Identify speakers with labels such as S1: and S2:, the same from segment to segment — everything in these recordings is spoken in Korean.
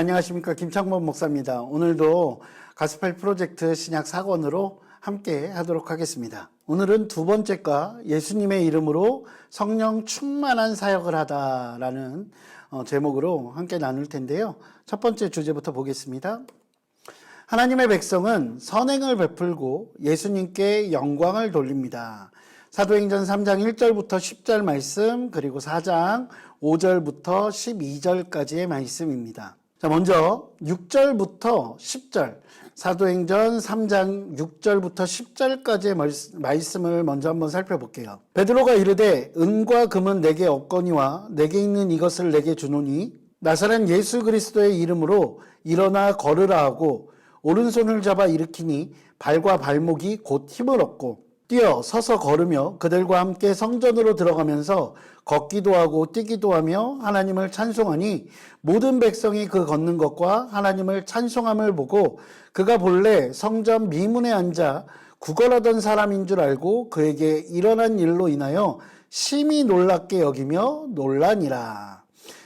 S1: 안녕하십니까. 김창범 목사입니다. 오늘도 가스펠 프로젝트 신약 4권으로 함께 하도록 하겠습니다. 오늘은 두 번째과 예수님의 이름으로 성령 충만한 사역을 하다라는 제목으로 함께 나눌 텐데요. 첫 번째 주제부터 보겠습니다. 하나님의 백성은 선행을 베풀고 예수님께 영광을 돌립니다. 사도행전 3장 1절부터 10절 말씀, 그리고 4장 5절부터 12절까지의 말씀입니다. 자, 먼저 6절부터 10절, 사도행전 3장 6절부터 10절까지의 말씀을 먼저 한번 살펴볼게요. 베드로가 이르되 은과 금은 내게 없거니와 내게 있는 이것을 내게 주노니 나사렛 예수 그리스도의 이름으로 일어나 걸으라 하고 오른손을 잡아 일으키니 발과 발목이 곧 힘을 얻고 뛰어 서서 걸으며 그들과 함께 성전으로 들어가면서 걷기도 하고 뛰기도 하며 하나님을 찬송하니 모든 백성이 그 걷는 것과 하나님을 찬송함을 보고 그가 본래 성전 미문에 앉아 구걸하던 사람인 줄 알고 그에게 일어난 일로 인하여 심히 놀랍게 여기며 놀라니라.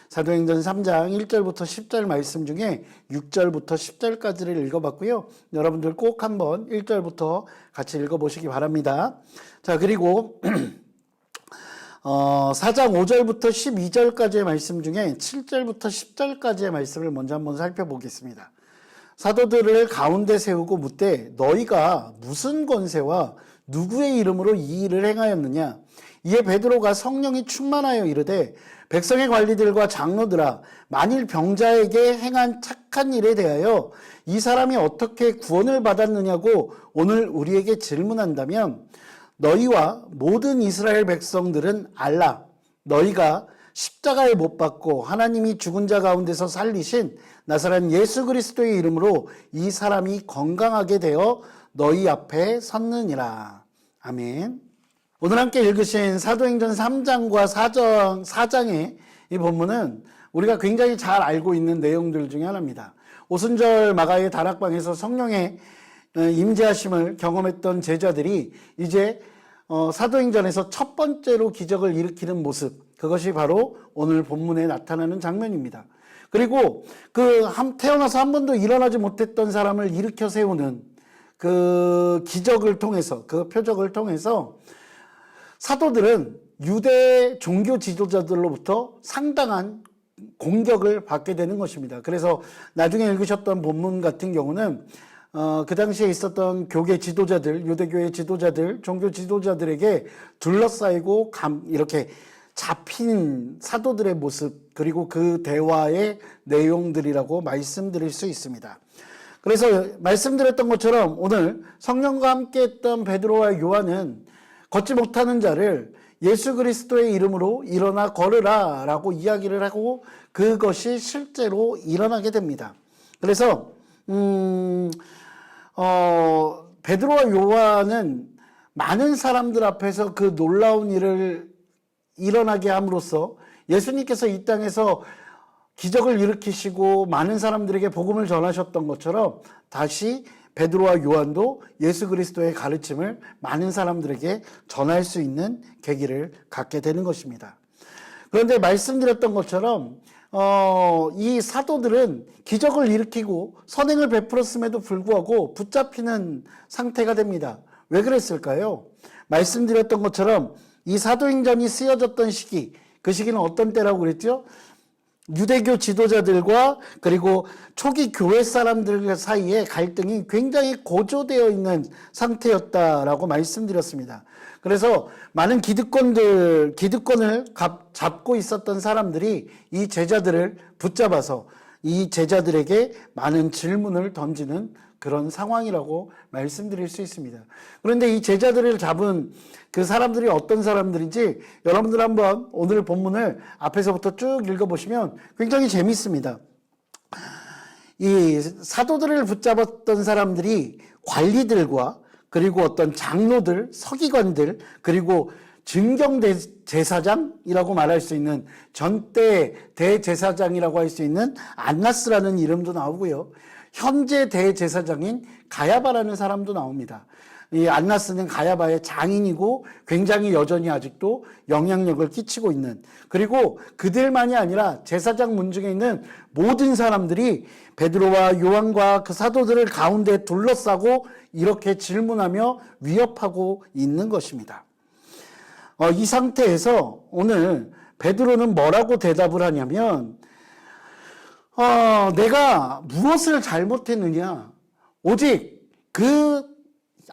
S1: 사도행전 3장 1절부터 10절 말씀 중에 6절부터 10절까지를 읽어봤고요. 여러분들 꼭 한번 1절부터 같이 읽어보시기 바랍니다. 자, 그리고 4장 5절부터 12절까지의 말씀 중에 7절부터 10절까지의 말씀을 먼저 한번 살펴보겠습니다. 사도들을 가운데 세우고 묻되 너희가 무슨 권세와 누구의 이름으로 이 일을 행하였느냐? 이에 베드로가 성령이 충만하여 이르되 백성의 관리들과 장로들아, 만일 병자에게 행한 착한 일에 대하여 이 사람이 어떻게 구원을 받았느냐고 오늘 우리에게 질문한다면 너희와 모든 이스라엘 백성들은 알라. 너희가 십자가에 못 박고 하나님이 죽은 자 가운데서 살리신 나사렛 예수 그리스도의 이름으로 이 사람이 건강하게 되어 너희 앞에 섰느니라. 아멘. 오늘 함께 읽으신 사도행전 3장과 4장의 이 본문은 우리가 굉장히 잘 알고 있는 내용들 중에 하나입니다. 오순절 마가의 다락방에서 성령의 임재하심을 경험했던 제자들이 이제 사도행전에서 첫 번째로 기적을 일으키는 모습, 그것이 바로 오늘 본문에 나타나는 장면입니다. 그리고 태어나서 한 번도 일어나지 못했던 사람을 일으켜 세우는 그 기적을 통해서, 그 표적을 통해서 사도들은 유대 종교 지도자들로부터 상당한 공격을 받게 되는 것입니다. 그래서 나중에 읽으셨던 본문 같은 경우는 그 당시에 있었던 교계 지도자들, 유대교의 지도자들, 종교 지도자들에게 둘러싸이고 이렇게 잡힌 사도들의 모습, 그리고 그 대화의 내용들이라고 말씀드릴 수 있습니다. 그래서 말씀드렸던 것처럼 오늘 성령과 함께 했던 베드로와 요한은 걷지 못하는 자를 예수 그리스도의 이름으로 일어나 걸으라 라고 이야기를 하고 그것이 실제로 일어나게 됩니다. 그래서 베드로와 요한은 많은 사람들 앞에서 그 놀라운 일을 일어나게 함으로써 예수님께서 이 땅에서 기적을 일으키시고 많은 사람들에게 복음을 전하셨던 것처럼 다시 베드로와 요한도 예수 그리스도의 가르침을 많은 사람들에게 전할 수 있는 계기를 갖게 되는 것입니다. 그런데 말씀드렸던 것처럼 이 사도들은 기적을 일으키고 선행을 베풀었음에도 불구하고 붙잡히는 상태가 됩니다. 왜 그랬을까요? 말씀드렸던 것처럼 이 사도행전이 쓰여졌던 시기, 그 시기는 어떤 때라고 그랬죠? 유대교 지도자들과 그리고 초기 교회 사람들 사이에 갈등이 굉장히 고조되어 있는 상태였다라고 말씀드렸습니다. 그래서 많은 기득권을 잡고 있었던 사람들이 이 제자들을 붙잡아서 이 제자들에게 많은 질문을 던지는 그런 상황이라고 말씀드릴 수 있습니다. 그런데 이 제자들을 잡은 그 사람들이 어떤 사람들인지 여러분들 한번 오늘 본문을 앞에서부터 쭉 읽어보시면 굉장히 재밌습니다. 이 사도들을 붙잡았던 사람들이 관리들과 그리고 어떤 장로들, 서기관들, 그리고 증경제사장이라고 말할 수 있는 전대 대제사장이라고 할 수 있는 안나스라는 이름도 나오고요. 현재 대제사장인 가야바라는 사람도 나옵니다. 이 안나스는 가야바의 장인이고 굉장히 여전히 아직도 영향력을 끼치고 있는, 그리고 그들만이 아니라 제사장 문중에 있는 모든 사람들이 베드로와 요한과 그 사도들을 가운데 둘러싸고 이렇게 질문하며 위협하고 있는 것입니다. 이 상태에서 오늘 베드로는 뭐라고 대답을 하냐면, 내가 무엇을 잘못했느냐, 오직 그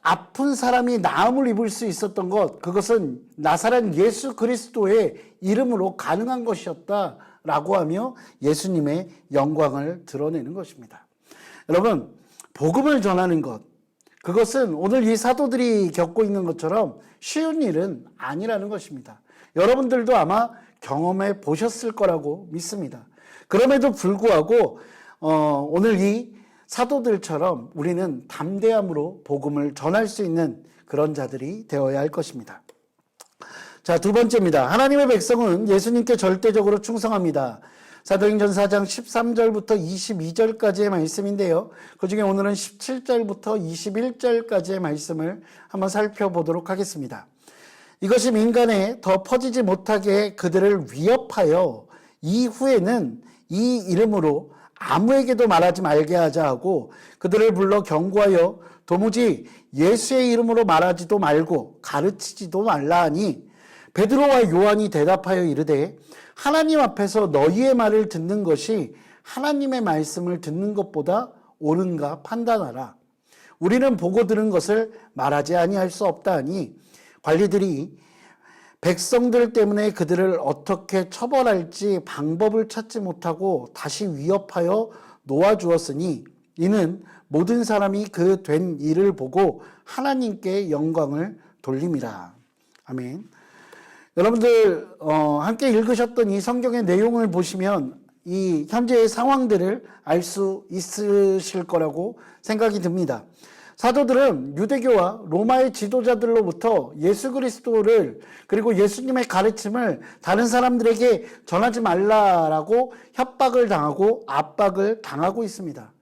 S1: 아픈 사람이 나음을 입을 수 있었던 것, 그것은 나사렛 예수 그리스도의 이름으로 가능한 것이었다라고 하며 예수님의 영광을 드러내는 것입니다. 여러분, 복음을 전하는 것, 그것은 오늘 이 사도들이 겪고 있는 것처럼 쉬운 일은 아니라는 것입니다. 여러분들도 아마 경험해 보셨을 거라고 믿습니다. 그럼에도 불구하고 오늘 이 사도들처럼 우리는 담대함으로 복음을 전할 수 있는 그런 자들이 되어야 할 것입니다. 자, 두 번째입니다. 하나님의 백성은 예수님께 절대적으로 충성합니다. 사도행전 4장 13절부터 22절까지의 말씀인데요. 그중에 오늘은 17절부터 21절까지의 말씀을 한번 살펴보도록 하겠습니다. 이것이 민간에 더 퍼지지 못하게 그들을 위협하여 이후에는 이 이름으로 아무에게도 말하지 말게 하자 하고 그들을 불러 경고하여 도무지 예수의 이름으로 말하지도 말고 가르치지도 말라 하니, 베드로와 요한이 대답하여 이르되 하나님 앞에서 너희의 말을 듣는 것이 하나님의 말씀을 듣는 것보다 옳은가 판단하라. 우리는 보고 들은 것을 말하지 아니할 수 없다 하니, 관리들이 백성들 때문에 그들을 어떻게 처벌할지 방법을 찾지 못하고 다시 위협하여 놓아주었으니, 이는 모든 사람이 그 된 일을 보고 하나님께 영광을 돌림이라. 아멘. 여러분들 함께 읽으셨던 이 성경의 내용을 보시면 이 현재의 상황들을 알 수 있으실 거라고 생각이 듭니다. 사도들은 유대교와 로마의 지도자들로부터 예수 그리스도를, 그리고 예수님의 가르침을 다른 사람들에게 전하지 말라라고 협박을 당하고 압박을 당하고 있습니다.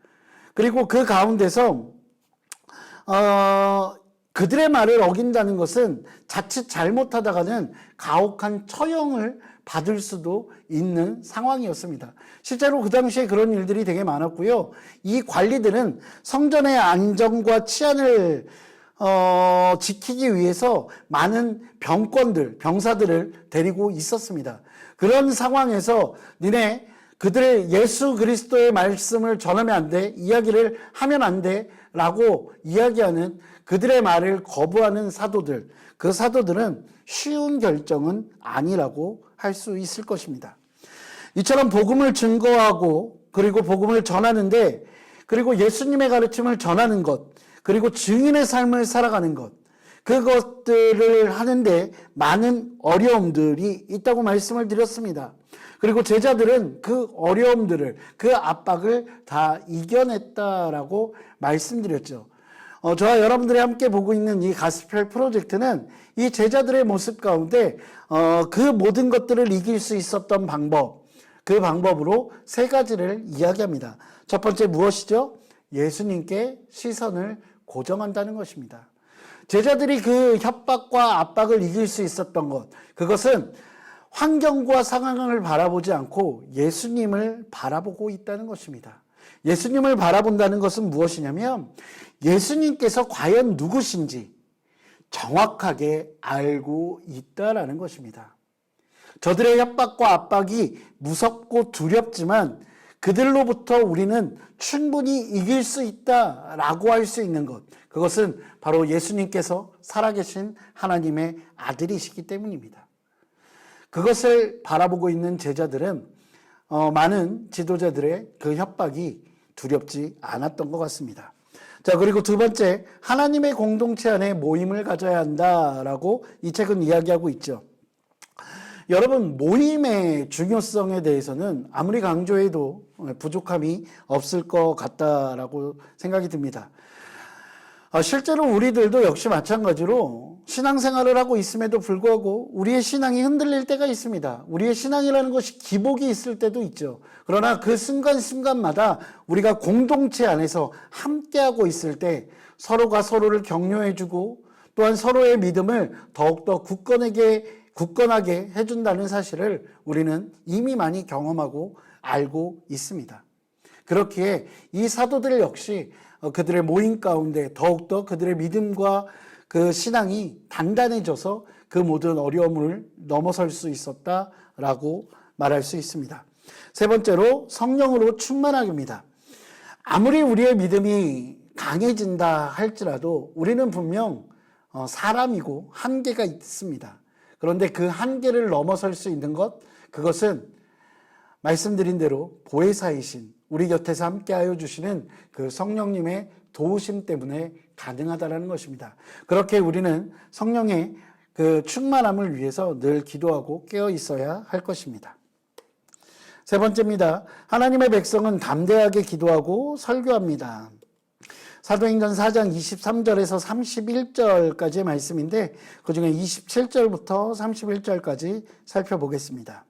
S1: 그리고 그 가운데서 그들의 말을 어긴다는 것은 자칫 잘못하다가는 가혹한 처형을 받을 수도 있는 상황이었습니다. 실제로 그 당시에 그런 일들이 되게 많았고요. 이 관리들은 성전의 안정과 치안을 지키기 위해서 많은 병사들을 데리고 있었습니다. 그런 상황에서 니네 그들의 예수 그리스도의 말씀을 전하면 안 돼, 이야기를 하면 안 돼 라고 이야기하는 그들의 말을 거부하는 사도들, 그 사도들은 쉬운 결정은 아니라고 할 수 있을 것입니다. 이처럼 복음을 증거하고 그리고 복음을 전하는데, 그리고 예수님의 가르침을 전하는 것, 그리고 증인의 삶을 살아가는 것, 그것들을 하는데 많은 어려움들이 있다고 말씀을 드렸습니다. 그리고 제자들은 그 어려움들을, 그 압박을 다 이겨냈다라고 말씀드렸죠. 저와 여러분들이 함께 보고 있는 이 가스펠 프로젝트는 이 제자들의 모습 가운데 그 모든 것들을 이길 수 있었던 방법, 그 방법으로 세 가지를 이야기합니다. 첫 번째 무엇이죠? 예수님께 시선을 고정한다는 것입니다. 제자들이 그 협박과 압박을 이길 수 있었던 것, 그것은 환경과 상황을 바라보지 않고 예수님을 바라보고 있다는 것입니다. 예수님을 바라본다는 것은 무엇이냐면 예수님께서 과연 누구신지 정확하게 알고 있다라는 것입니다. 저들의 협박과 압박이 무섭고 두렵지만 그들로부터 우리는 충분히 이길 수 있다라고 할 수 있는 것, 그것은 바로 예수님께서 살아계신 하나님의 아들이시기 때문입니다. 그것을 바라보고 있는 제자들은 많은 지도자들의 그 협박이 두렵지 않았던 것 같습니다. 자, 그리고 두 번째, 하나님의 공동체 안에 모임을 가져야 한다라고 이 책은 이야기하고 있죠. 여러분, 모임의 중요성에 대해서는 아무리 강조해도 부족함이 없을 것 같다라고 생각이 듭니다. 실제로 우리들도 역시 마찬가지로 신앙생활을 하고 있음에도 불구하고 우리의 신앙이 흔들릴 때가 있습니다. 우리의 신앙이라는 것이 기복이 있을 때도 있죠. 그러나 그 순간순간마다 우리가 공동체 안에서 함께하고 있을 때 서로가 서로를 격려해주고 또한 서로의 믿음을 더욱더 굳건하게 해준다는 사실을 우리는 이미 많이 경험하고 알고 있습니다. 그렇기에 이 사도들 역시 그들의 모임 가운데 더욱더 그들의 믿음과 그 신앙이 단단해져서 그 모든 어려움을 넘어설 수 있었다라고 말할 수 있습니다. 세 번째로 성령으로 충만하게입니다. 아무리 우리의 믿음이 강해진다 할지라도 우리는 분명 사람이고 한계가 있습니다. 그런데 그 한계를 넘어설 수 있는 그것은 말씀드린 대로 보혜사이신 우리 곁에서 함께하여 주시는 그 성령님의 도우심 때문에 가능하다는 것입니다. 그렇게 우리는 성령의 그 충만함을 위해서 늘 기도하고 깨어 있어야 할 것입니다. 세 번째입니다. 하나님의 백성은 담대하게 기도하고 설교합니다. 사도행전 4장 23절에서 31절까지의 말씀인데 그중에 27절부터 31절까지 살펴보겠습니다.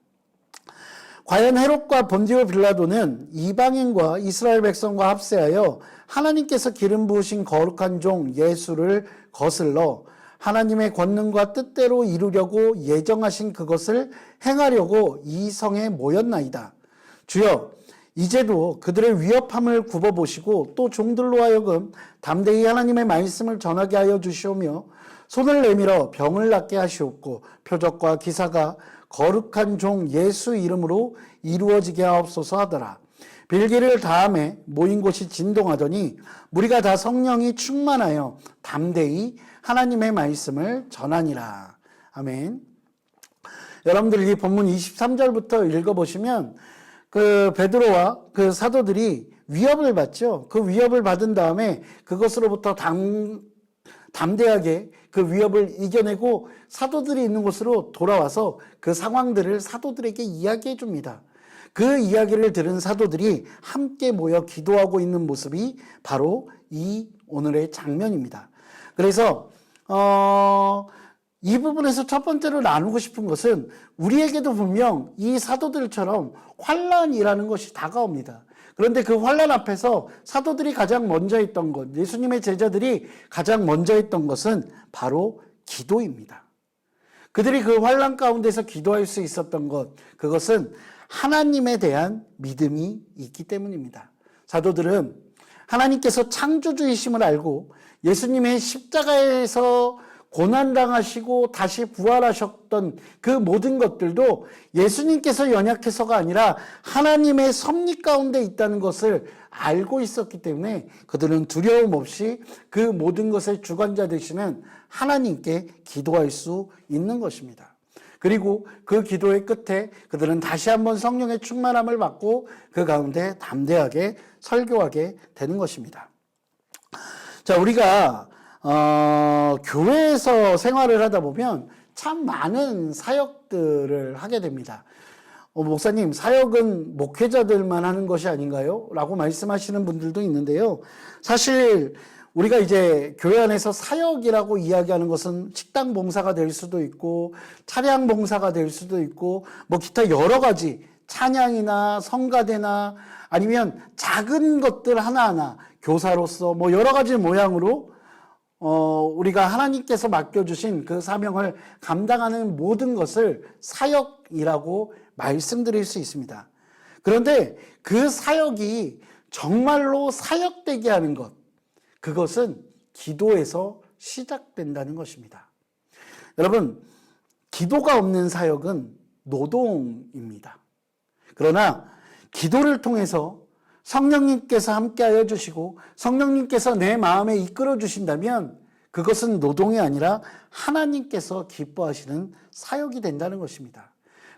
S1: 과연 헤롯과 본디오 빌라도는 이방인과 이스라엘 백성과 합세하여 하나님께서 기름 부으신 거룩한 종 예수를 거슬러 하나님의 권능과 뜻대로 이루려고 예정하신 그것을 행하려고 이 성에 모였나이다. 주여, 이제도 그들의 위협함을 굽어보시고 또 종들로 하여금 담대히 하나님의 말씀을 전하게 하여 주시오며 손을 내밀어 병을 낫게 하시옵고 표적과 기사가 거룩한 종 예수 이름으로 이루어지게 하옵소서 하더라. 빌기를 다음에 모인 곳이 진동하더니 무리가 다 성령이 충만하여 담대히 하나님의 말씀을 전하니라. 아멘. 여러분들 이 본문 23절부터 읽어보시면 그 베드로와 그 사도들이 위협을 받죠. 그 위협을 받은 다음에 그것으로부터 담대하게 그 위협을 이겨내고 사도들이 있는 곳으로 돌아와서 그 상황들을 사도들에게 이야기해 줍니다. 그 이야기를 들은 사도들이 함께 모여 기도하고 있는 모습이 바로 이 오늘의 장면입니다. 그래서 이 부분에서 첫 번째로 나누고 싶은 것은 우리에게도 분명 이 사도들처럼 환란이라는 것이 다가옵니다. 그런데 그 환란 앞에서 사도들이 가장 먼저 했던 것, 예수님의 제자들이 가장 먼저 했던 것은 바로 기도입니다. 그들이 그 환란 가운데서 기도할 수 있었던 것, 그것은 하나님에 대한 믿음이 있기 때문입니다. 사도들은 하나님께서 창조주이심을 알고 예수님의 십자가에서 고난당하시고 다시 부활하셨던 그 모든 것들도 예수님께서 연약해서가 아니라 하나님의 섭리 가운데 있다는 것을 알고 있었기 때문에 그들은 두려움 없이 그 모든 것의 주관자 되시는 하나님께 기도할 수 있는 것입니다. 그리고 그 기도의 끝에 그들은 다시 한번 성령의 충만함을 받고 그 가운데 담대하게 설교하게 되는 것입니다. 자, 우리가 교회에서 생활을 하다 보면 참 많은 사역들을 하게 됩니다. 목사님, 사역은 목회자들만 하는 것이 아닌가요? 라고 말씀하시는 분들도 있는데요. 사실 우리가 이제 교회 안에서 사역이라고 이야기하는 것은 식당 봉사가 될 수도 있고 차량 봉사가 될 수도 있고 뭐 기타 여러 가지 찬양이나 성가대나 아니면 작은 것들 하나하나 교사로서 뭐 여러 가지 모양으로 우리가 하나님께서 맡겨주신 그 사명을 감당하는 모든 것을 사역이라고 말씀드릴 수 있습니다. 그런데 그 사역이 정말로 사역되게 하는 것, 그것은 기도에서 시작된다는 것입니다. 여러분, 기도가 없는 사역은 노동입니다. 그러나 기도를 통해서 성령님께서 함께하여 주시고 성령님께서 내 마음에 이끌어 주신다면 그것은 노동이 아니라 하나님께서 기뻐하시는 사역이 된다는 것입니다.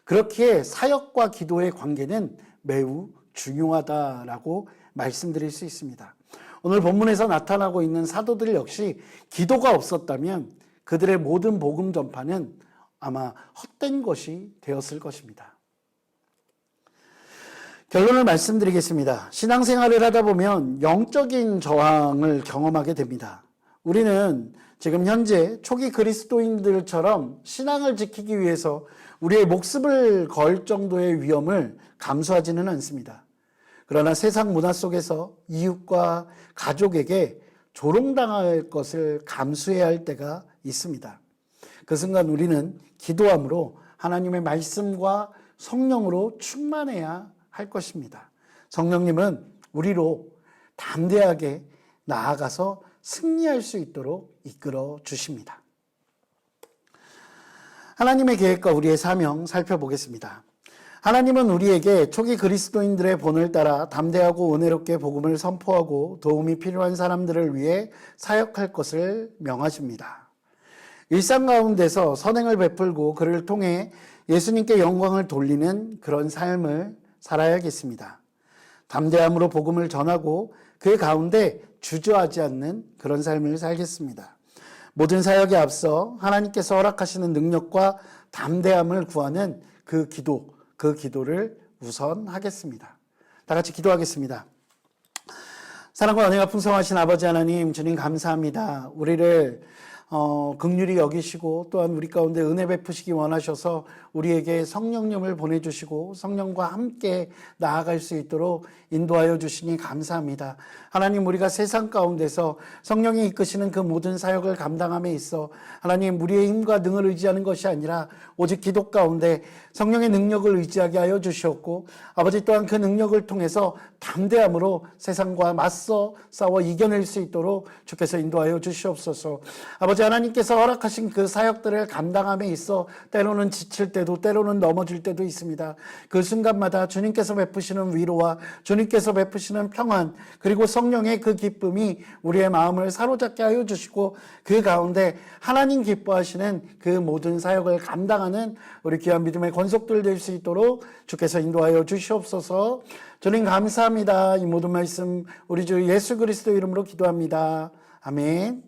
S1: 그렇기에 사역과 기도의 관계는 매우 중요하다라고 말씀드릴 수 있습니다. 오늘 본문에서 나타나고 있는 사도들 역시 기도가 없었다면 그들의 모든 복음 전파는 아마 헛된 것이 되었을 것입니다. 결론을 말씀드리겠습니다. 신앙생활을 하다 보면 영적인 저항을 경험하게 됩니다. 우리는 지금 현재 초기 그리스도인들처럼 신앙을 지키기 위해서 우리의 목숨을 걸 정도의 위험을 감수하지는 않습니다. 그러나 세상 문화 속에서 이웃과 가족에게 조롱당할 것을 감수해야 할 때가 있습니다. 그 순간 우리는 기도함으로 하나님의 말씀과 성령으로 충만해야 할 것입니다. 성령님은 우리로 담대하게 나아가서 승리할 수 있도록 이끌어 주십니다. 하나님의 계획과 우리의 사명 살펴보겠습니다. 하나님은 우리에게 초기 그리스도인들의 본을 따라 담대하고 은혜롭게 복음을 선포하고 도움이 필요한 사람들을 위해 사역할 것을 명하십니다. 일상 가운데서 선행을 베풀고 그를 통해 예수님께 영광을 돌리는 그런 삶을 살아야겠습니다. 담대함으로 복음을 전하고 그 가운데 주저하지 않는 그런 삶을 살겠습니다. 모든 사역에 앞서 하나님께서 허락하시는 능력과 담대함을 구하는 그 기도를 우선 하겠습니다. 다 같이 기도하겠습니다. 사랑과 은혜가 풍성하신 아버지 하나님, 주님 감사합니다. 우리를 긍휼히 여기시고 또한 우리 가운데 은혜 베푸시기 원하셔서 우리에게 성령님을 보내주시고 성령과 함께 나아갈 수 있도록 인도하여 주시니 감사합니다. 하나님, 우리가 세상 가운데서 성령이 이끄시는 그 모든 사역을 감당함에 있어 하나님, 우리의 힘과 능을 의지하는 것이 아니라 오직 기도 가운데 성령의 능력을 의지하게 하여 주시었고, 아버지 또한 그 능력을 통해서 담대함으로 세상과 맞서 싸워 이겨낼 수 있도록 주께서 인도하여 주시옵소서. 아버지 하나님께서 허락하신 그 사역들을 감당함에 있어 때로는 지칠 때도 때로는 넘어질 때도 있습니다. 그 순간마다 주님께서 베푸시는 위로와 주님께서 베푸시는 평안, 그리고 성령의 그 기쁨이 우리의 마음을 사로잡게 하여 주시고 그 가운데 하나님 기뻐하시는 그 모든 사역을 감당하는 우리 귀한 믿음의 권속들 될 수 있도록 주께서 인도하여 주시옵소서. 주님 감사합니다. 이 모든 말씀 우리 주 예수 그리스도 이름으로 기도합니다. 아멘.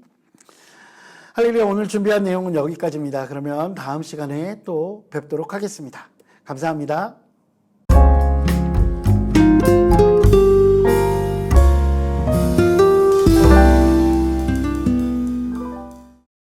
S1: 할렐루야. 오늘 준비한 내용은 여기까지입니다. 그러면 다음 시간에 또 뵙도록 하겠습니다. 감사합니다.